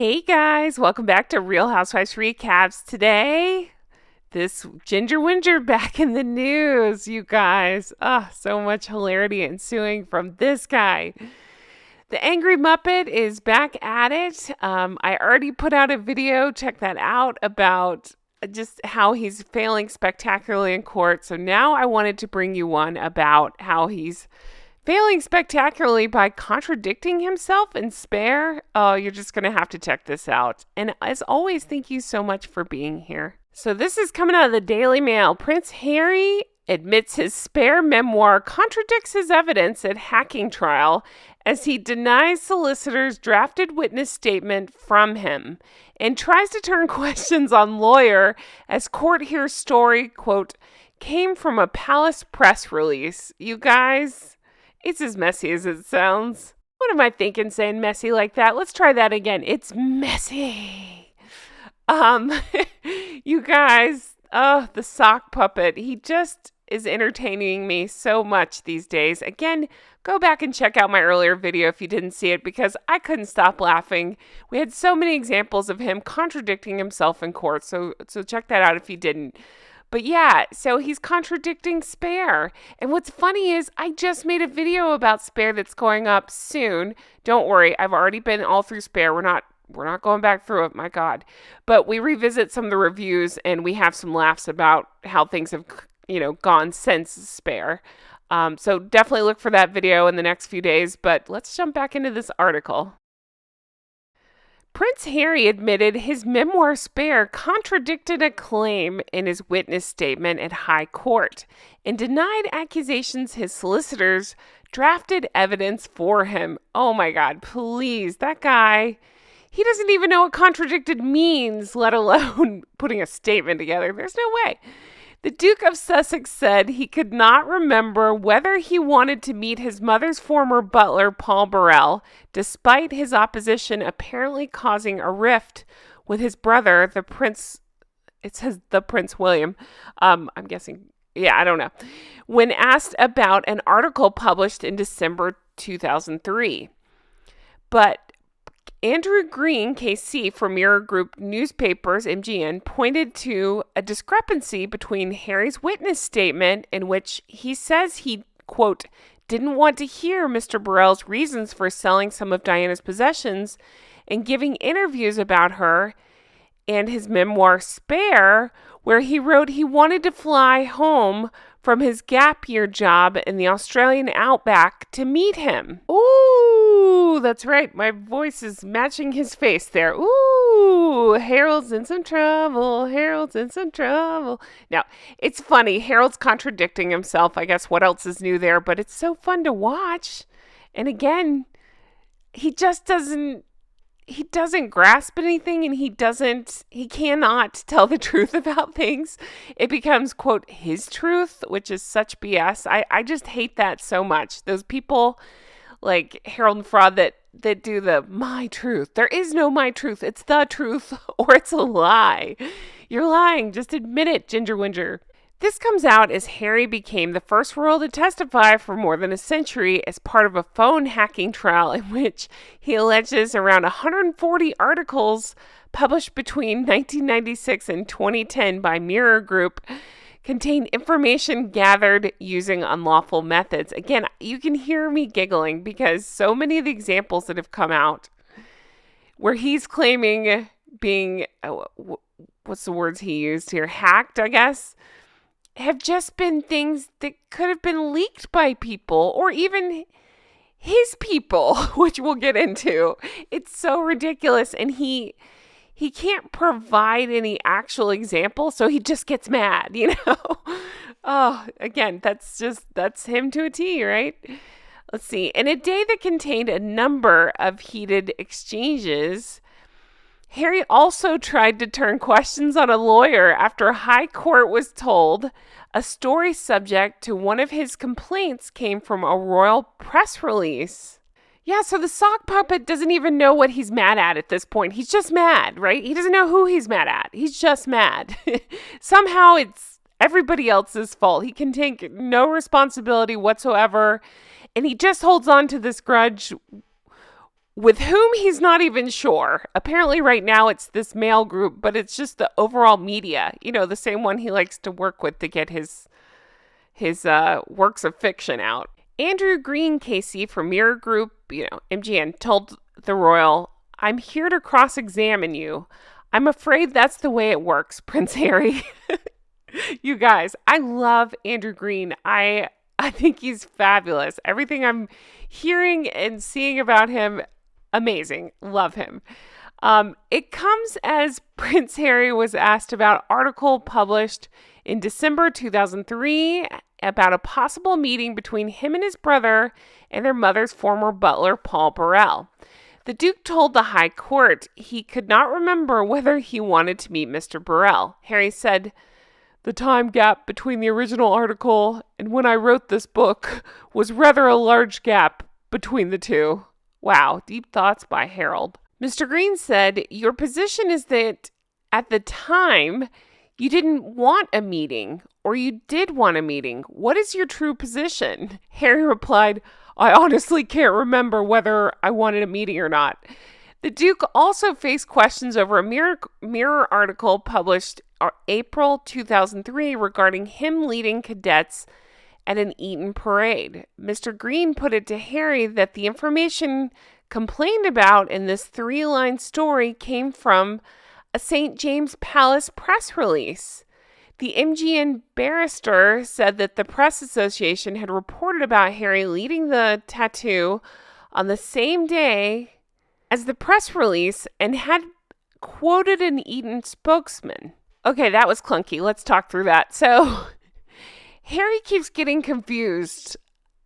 Hey guys, welcome back to Real Housewives Recaps. Today, this Ginger Whinger back in the news, you guys. So much hilarity ensuing from this guy. The Angry Muppet is back at it. I already put out a video, check that out, about just how he's failing spectacularly in court. So now I wanted to bring you one about how he's failing spectacularly by contradicting himself in Spare. Oh, you're just going to have to check this out. And as always, thank you so much for being here. So this is coming out of the Daily Mail. Prince Harry admits his Spare memoir contradicts his evidence at hacking trial as he denies solicitors' drafted witness statement from him and tries to turn questions on lawyer as court hears story, quote, came from a palace press release. You guys, it's as messy as it sounds. What am I thinking saying messy like that? Let's try that again. It's messy. You guys, the sock puppet. He just is entertaining me so much these days. Again, go back and check out my earlier video if you didn't see it because I couldn't stop laughing. We had so many examples of him contradicting himself in court. So check that out if you didn't. But yeah, so he's contradicting Spare. And what's funny is I just made a video about Spare that's going up soon. Don't worry, I've already been all through Spare. We're not going back through it, my God. But we revisit some of the reviews and we have some laughs about how things have, gone since Spare. So definitely look for that video in the next few days. But let's jump back into this article. Prince Harry admitted his memoir Spare contradicted a claim in his witness statement at High Court and denied accusations his solicitors drafted evidence for him. Oh my God, please, that guy, he doesn't even know what contradicted means, let alone putting a statement together. There's no way. The Duke of Sussex said he could not remember whether he wanted to meet his mother's former butler, Paul Burrell, despite his opposition apparently causing a rift with his brother, the Prince. It says the Prince William. I'm guessing. Yeah, I don't know. When asked about an article published in December 2003. But Andrew Green, KC, from Mirror Group Newspapers, MGN, pointed to a discrepancy between Harry's witness statement in which he says he, quote, didn't want to hear Mr. Burrell's reasons for selling some of Diana's possessions and giving interviews about her, and his memoir Spare, where he wrote he wanted to fly home from his gap year job in the Australian outback to meet him. Ooh, that's right. My voice is matching his face there. Ooh, Harold's in some trouble. Harold's in some trouble. Now, it's funny. Harold's contradicting himself. I guess what else is new there? But it's so fun to watch. And again, he doesn't grasp anything and he cannot tell the truth about things. It becomes, quote, his truth, which is such BS. I just hate that so much. Those people like Harold and Fraud that do the my truth. There is no my truth. It's the truth or it's a lie. You're lying. Just admit it, Ginger Whinger. This comes out as Harry became the first royal to testify for more than a century as part of a phone hacking trial in which he alleges around 140 articles published between 1996 and 2010 by Mirror Group contain information gathered using unlawful methods. Again, you can hear me giggling because so many of the examples that have come out where he's claiming being, what's the words he used here? Hacked, I guess, have just been things that could have been leaked by people or even his people, which we'll get into. It's so ridiculous. And he can't provide any actual example, so he just gets mad, Oh, again, that's him to a T, right? Let's see. In a day that contained a number of heated exchanges, Harry also tried to turn questions on a lawyer after High Court was told a story subject to one of his complaints came from a royal press release. Yeah, so the sock puppet doesn't even know what he's mad at this point. He's just mad, right? He doesn't know who he's mad at. He's just mad. Somehow it's everybody else's fault. He can take no responsibility whatsoever, and he just holds on to this grudge with whom he's not even sure. Apparently right now it's this male group, but it's just the overall media, the same one he likes to work with to get his works of fiction out. Andrew Green Casey from Mirror Group, MGN, told the Royal, "I'm here to cross-examine you. I'm afraid that's the way it works, Prince Harry." You guys, I love Andrew Green. I think he's fabulous. Everything I'm hearing and seeing about him, amazing. Love him. It comes as Prince Harry was asked about an article published in December 2003 about a possible meeting between him and his brother and their mother's former butler, Paul Burrell. The Duke told the High Court he could not remember whether he wanted to meet Mr. Burrell. Harry said, "The time gap between the original article and when I wrote this book was rather a large gap between the two." Wow, deep thoughts by Harold. Mr. Green said, "Your position is that at the time you didn't want a meeting, or you did want a meeting. What is your true position?" Harry replied, "I honestly can't remember whether I wanted a meeting or not." The Duke also faced questions over a Mirror article published April 2003 regarding him leading cadets at an Eton parade. Mr. Green put it to Harry that the information complained about in this 3-line story came from a St. James Palace press release. The MGN barrister said that the Press Association had reported about Harry leading the tattoo on the same day as the press release and had quoted an Eton spokesman. Okay, that was clunky. Let's talk through that. So, Harry keeps getting confused.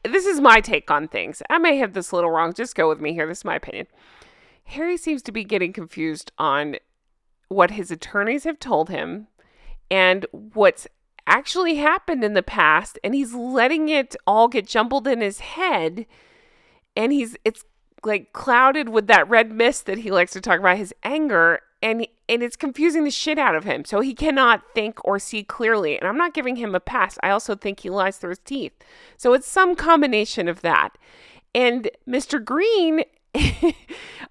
This is my take on things. I may have this a little wrong. Just go with me here. This is my opinion. Harry seems to be getting confused on what his attorneys have told him and what's actually happened in the past, and he's letting it all get jumbled in his head, and it's like clouded with that red mist that he likes to talk about, his anger, and it's confusing the shit out of him. So he cannot think or see clearly, and I'm not giving him a pass. I also think he lies through his teeth. So it's some combination of that. And Mr. Green, I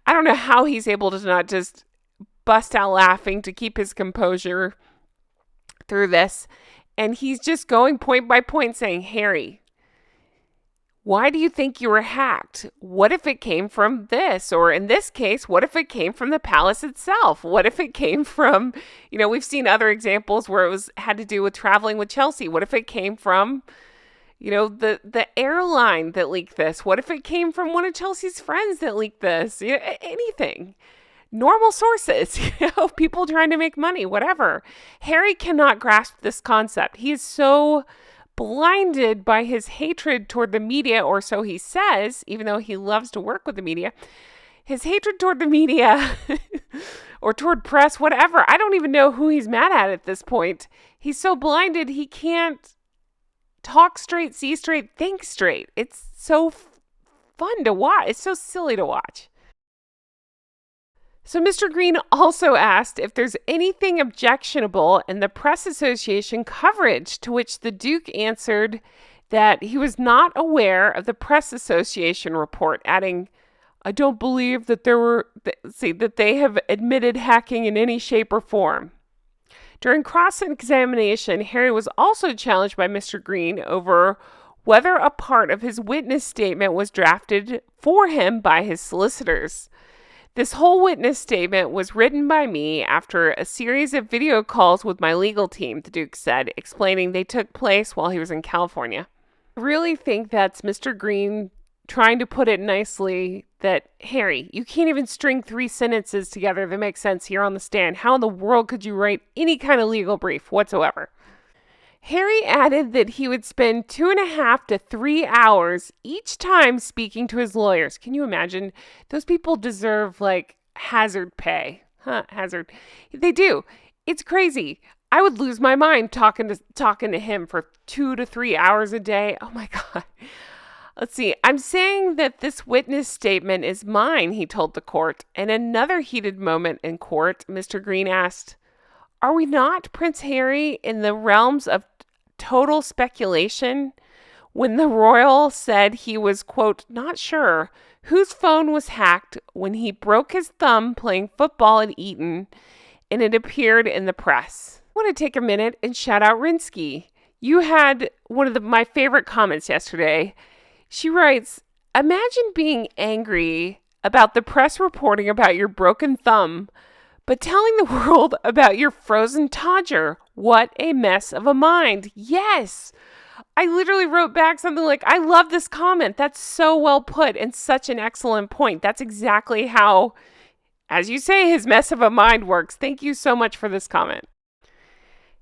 don't know how he's able to not just bust out laughing to keep his composure through this. And he's just going point by point saying, "Harry, why do you think you were hacked? What if it came from this? Or in this case, what if it came from the palace itself? What if it came from, we've seen other examples where it had to do with traveling with Chelsea. What if it came from, the airline that leaked this? What if it came from one of Chelsea's friends that leaked this? Anything. Normal sources, people trying to make money, whatever." Harry cannot grasp this concept. He is so blinded by his hatred toward the media, or so he says, even though he loves to work with the media. His hatred toward the media or toward press, whatever. I don't even know who he's mad at this point. He's so blinded he can't talk straight, see straight, think straight. It's so fun to watch. It's so silly to watch. So Mr. Green also asked if there's anything objectionable in the Press Association coverage, to which the Duke answered that he was not aware of the Press Association report, adding, "I don't believe that that they have admitted hacking in any shape or form." During cross-examination, Harry was also challenged by Mr. Green over whether a part of his witness statement was drafted for him by his solicitors. "This whole witness statement was written by me after a series of video calls with my legal team," the Duke said, explaining they took place while he was in California. I really think that's Mr. Green trying to put it nicely that, "Harry, you can't even string 3 sentences together that make sense here on the stand. How in the world could you write any kind of legal brief whatsoever?" Harry added that he would spend 2.5 to 3 hours each time speaking to his lawyers. Can you imagine? Those people deserve hazard pay. Hazard. They do. It's crazy. I would lose my mind talking to him for 2 to 3 hours a day. Oh my God. Let's see. "I'm saying that this witness statement is mine," he told the court. In another heated moment in court, Mr. Green asked, "Are we not, Prince Harry, in the realms of total speculation?" When the royal said he was, quote, "not sure," whose phone was hacked when he broke his thumb playing football at Eton, and it appeared in the press. I want to take a minute and shout out Rinsky. You had one of my favorite comments yesterday. She writes, "Imagine being angry about the press reporting about your broken thumb, but telling the world about your frozen todger. What a mess of a mind." Yes. I literally wrote back something like, "I love this comment. That's so well put and such an excellent point." That's exactly how, as you say, his mess of a mind works. Thank you so much for this comment.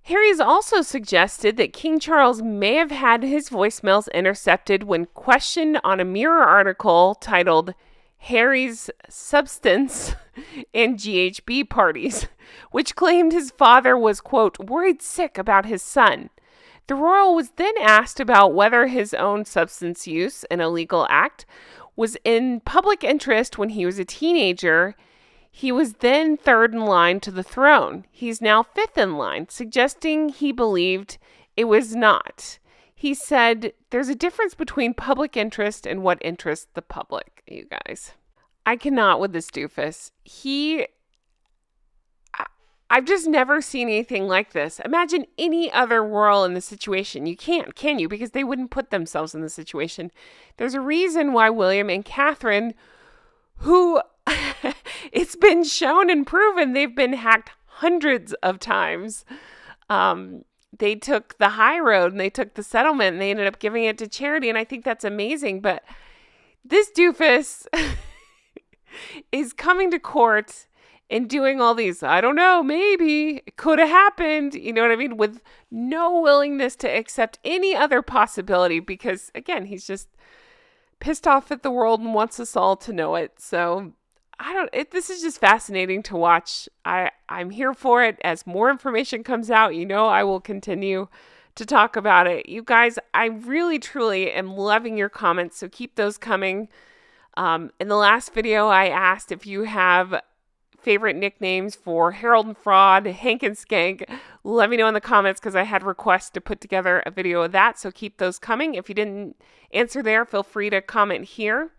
Harry's also suggested that King Charles may have had his voicemails intercepted when questioned on a Mirror article titled "Harry's Substance and GHB Parties," which claimed his father was, quote, "worried sick about his son." The royal was then asked about whether his own substance use, an illegal act, was in public interest when he was a teenager. He was then third in line to the throne. He's now fifth in line, suggesting he believed it was not. He said, "There's a difference between public interest and what interests the public," you guys. I cannot with this doofus. I've just never seen anything like this. Imagine any other royal in the situation. You can't, can you? Because they wouldn't put themselves in the situation. There's a reason why William and Catherine, who it's been shown and proven they've been hacked hundreds of times. They took the high road and they took the settlement and they ended up giving it to charity. And I think that's amazing. But this doofus is coming to court and doing all these, I don't know, maybe it could have happened, you know what I mean? With no willingness to accept any other possibility because, again, he's just pissed off at the world and wants us all to know it. So this is just fascinating to watch. I'm here for it. As more information comes out, I will continue to talk about it. You guys, I really, truly am loving your comments. So keep those coming. In the last video, I asked if you have favorite nicknames for Harold and Fraud, Hank and Skank. Let me know in the comments because I had requests to put together a video of that. So keep those coming. If you didn't answer there, feel free to comment here.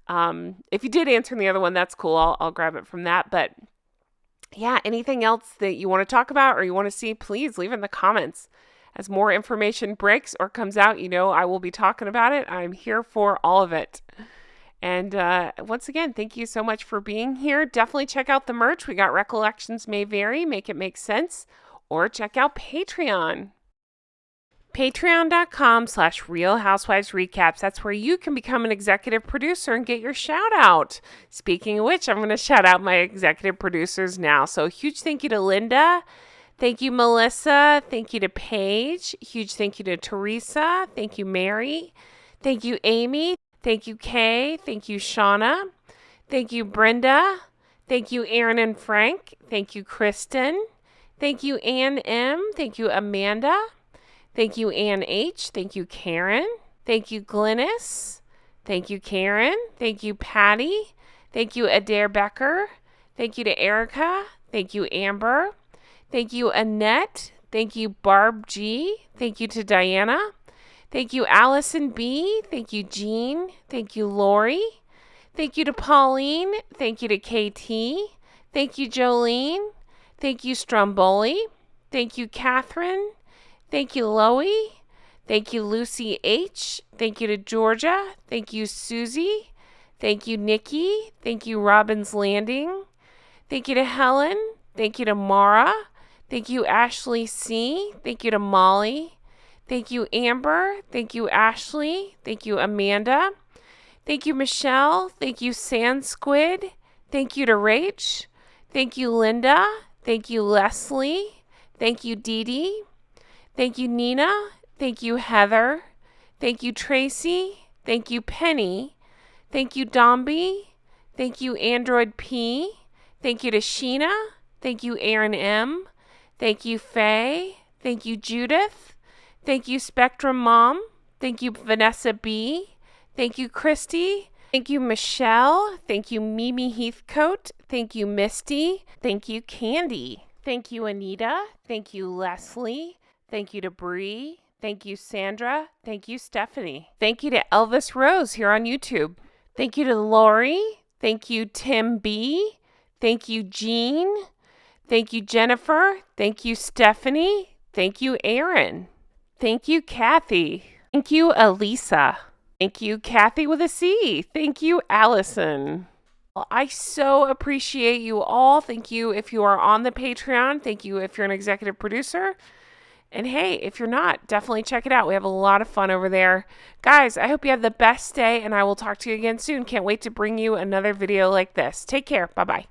If you did answer in the other one, that's cool. I'll grab it from that. But yeah, anything else that you want to talk about or you want to see, please leave in the comments. As more information breaks or comes out, I will be talking about it. I'm here for all of it. And once again, thank you so much for being here. Definitely check out the merch. We got Recollections May Vary, Make It Make Sense, or check out Patreon. Patreon.com/Real Housewives Recaps. That's where you can become an executive producer and get your shout out. Speaking of which, I'm going to shout out my executive producers now. So huge thank you to Linda. Thank you, Melissa. Thank you to Paige. Huge thank you to Teresa. Thank you, Mary. Thank you, Amy. Thank you, Kay. Thank you, Shauna. Thank you, Brenda. Thank you, Aaron and Frank. Thank you, Kristen. Thank you, Ann M. Thank you, Amanda. Thank you, Ann H. Thank you, Karen. Thank you, Glynis. Thank you, Karen. Thank you, Patty. Thank you, Adair Becker. Thank you to Erica. Thank you, Amber. Thank you, Annette. Thank you, Barb G. Thank you to Diana. Thank you, Allison B. Thank you, Jean. Thank you, Lori. Thank you to Pauline. Thank you to KT. Thank you, Jolene. Thank you, Stromboli. Thank you, Catherine. Thank you, Loie. Thank you, Lucy H. Thank you to Georgia. Thank you, Susie. Thank you, Nikki. Thank you, Robin's Landing. Thank you to Helen. Thank you to Mara. Thank you, Ashley C. Thank you to Molly. Thank you, Amber. Thank you, Ashley. Thank you, Amanda. Thank you, Michelle. Thank you, Sand Squid. Thank you to Rach. Thank you, Linda. Thank you, Leslie. Thank you, Dee Dee. Thank you, Nina. Thank you, Heather. Thank you, Tracy. Thank you, Penny. Thank you, Domby. Thank you, Android P. Thank you to Sheena. Thank you, Aaron M. Thank you, Faye. Thank you, Judith. Thank you, Spectrum Mom. Thank you, Vanessa B. Thank you, Christy. Thank you, Michelle. Thank you, Mimi Heathcote. Thank you, Misty. Thank you, Candy. Thank you, Anita. Thank you, Leslie. Thank you to Bree. Thank you, Sandra. Thank you, Stephanie. Thank you to Elvis Rose here on YouTube. Thank you to Lori. Thank you, Tim B. Thank you, Jean. Thank you, Jennifer. Thank you, Stephanie. Thank you, Aaron. Thank you, Kathy. Thank you, Elisa. Thank you, Kathy with a C. Thank you, Allison. Well, I so appreciate you all. Thank you if you are on the Patreon. Thank you if you're an executive producer. And hey, if you're not, definitely check it out. We have a lot of fun over there. Guys, I hope you have the best day, and I will talk to you again soon. Can't wait to bring you another video like this. Take care. Bye-bye.